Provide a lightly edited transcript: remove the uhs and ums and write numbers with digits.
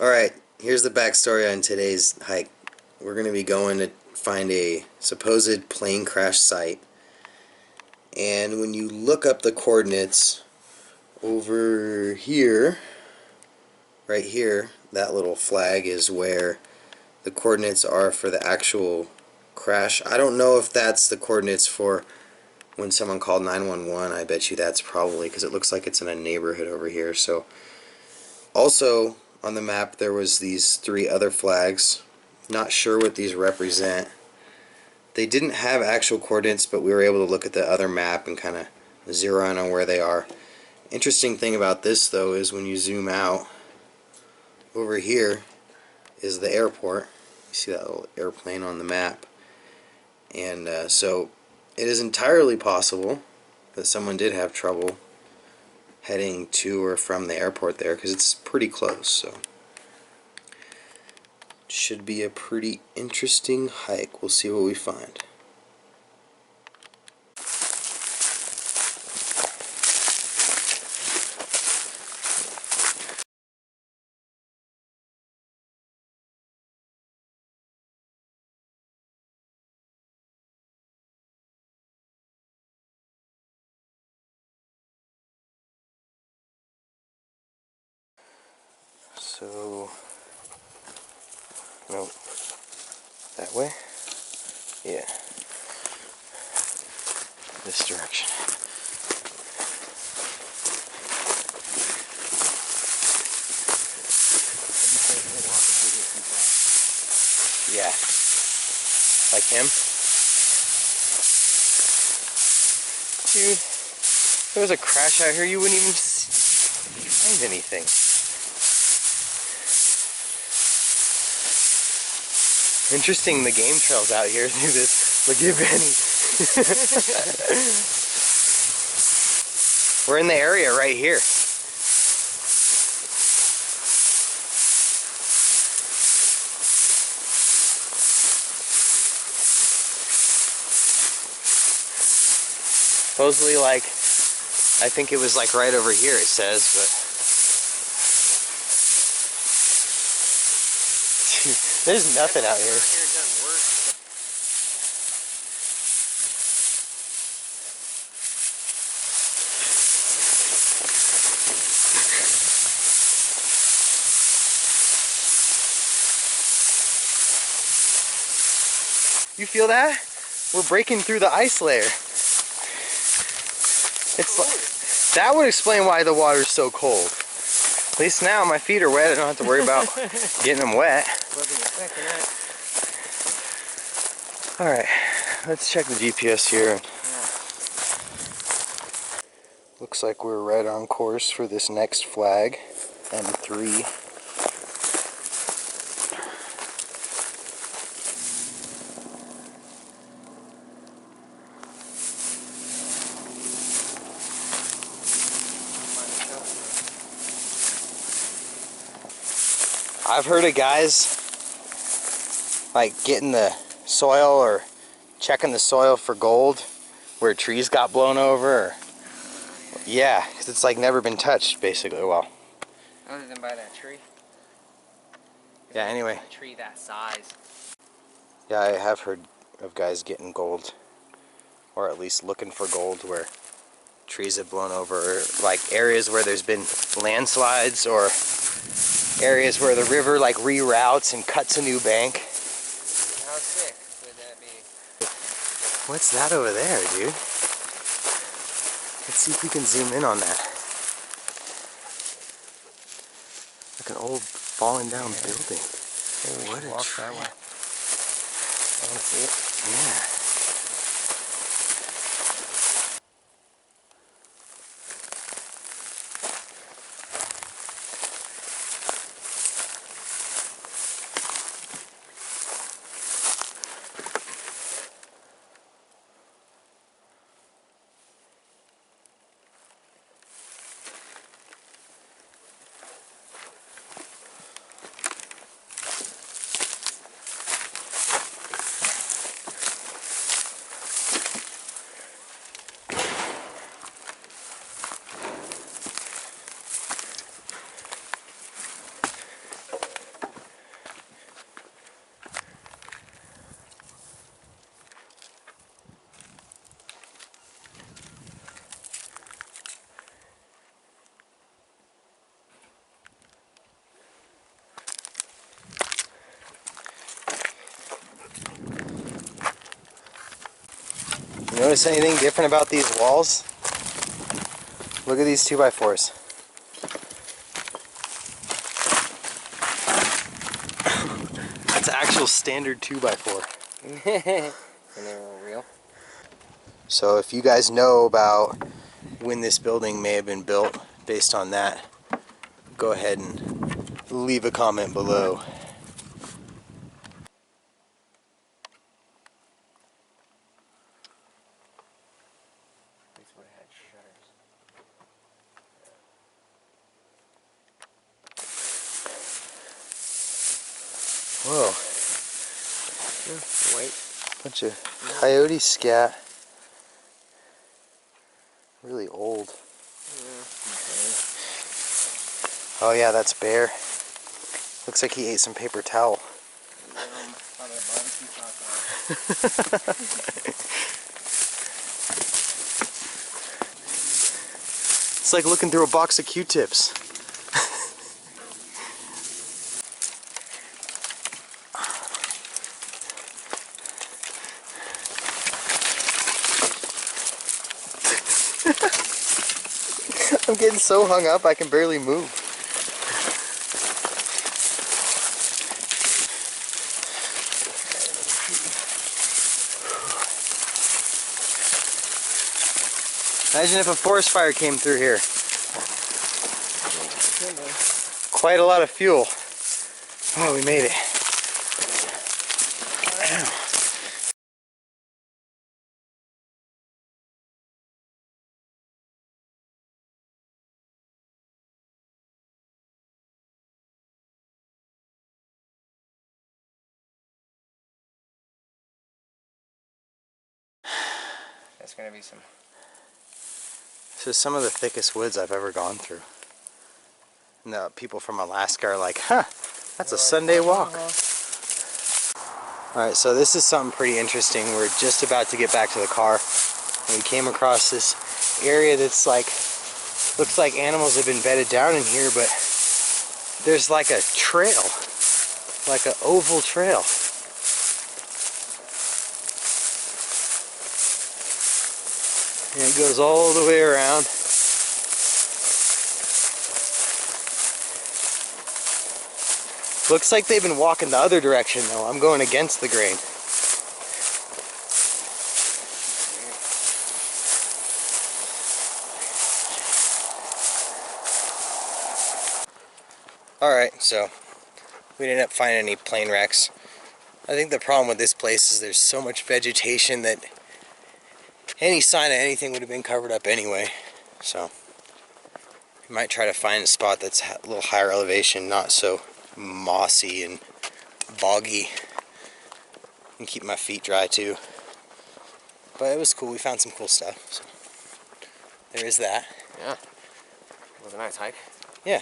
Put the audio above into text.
Alright, here's the backstory on today's hike. We're going to be going to find a supposed plane crash site. And when you look up the coordinates over here, right here, that little flag is where the coordinates are for the actual crash. I don't know if that's the coordinates for when someone called 911. I bet you that's probably, because it looks like it's in a neighborhood over here. So also on the map there was these 3 other flags. Not sure what these represent. They didn't have actual coordinates, but we were able to look at the other map and kind of zero in on where they are. Interesting thing about this though is when you zoom out, over here is the airport. You see that little airplane on the map. And so it is entirely possible that someone did have trouble heading to or from the airport there, because it's pretty close. So should be a pretty interesting hike. We'll see what we find. So, no, that way? Yeah, this direction. Yeah, like him? Dude, if there was a crash out here, you wouldn't even find anything. Interesting, the game trails out here through this. Look at Benny. We're in the area right here. Supposedly, like, I think it was like right over here, it says, but there's nothing out here. You feel that? We're breaking through the ice layer. It's like, that would explain why the water's so cold. At least now my feet are wet. I don't have to worry about getting them wet. Alright, let's check the GPS here. Looks like we're right on course for this next flag, M3. I've heard of guys like getting the soil or checking the soil for gold where trees got blown over. Or, yeah, because it's like never been touched basically. Well, other than by that tree. Yeah, anyway. A tree that size. Yeah, I have heard of guys getting gold, or at least looking for gold where trees have blown over, or like areas where there's been landslides, or areas where the river like reroutes and cuts a new bank. How sick would that be? What's that over there, dude? Let's see if we can zoom in on that. Like an old fallen down building. What a tree. That way. I want to see it. Yeah. Notice anything different about these walls? Look at these 2x4s. That's actual standard 2x4. And they're all real. So if you guys know about when this building may have been built based on that, go ahead and leave a comment below. This would have had shutters. Whoa, Wait. bunch of coyote scat. Really old. Yeah. Oh yeah, that's bear. Looks like he ate some paper towel. Probably a barbecue sauce. It's like looking through a box of Q-tips. I'm getting so hung up I can barely move. Imagine if a forest fire came through here. Quite a lot of fuel. Oh, we made it. That's gonna be some. This is some of the thickest woods I've ever gone through. And the people from Alaska are like, huh, that's a Sunday walk. Alright, so this is something pretty interesting. We're just about to get back to the car. And we came across this area that's like, looks like animals have been bedded down in here, but there's like a trail, like an oval trail. And it goes all the way around. Looks like they've been walking the other direction though. I'm going against the grain. Alright, so we didn't end up finding any plane wrecks. I think the problem with this place is there's so much vegetation that any sign of anything would have been covered up anyway. So we might try to find a spot that's a little higher elevation, not so mossy and boggy, and keep my feet dry too. But it was cool. We found some cool stuff. So there is that. Yeah. It was a nice hike. Yeah.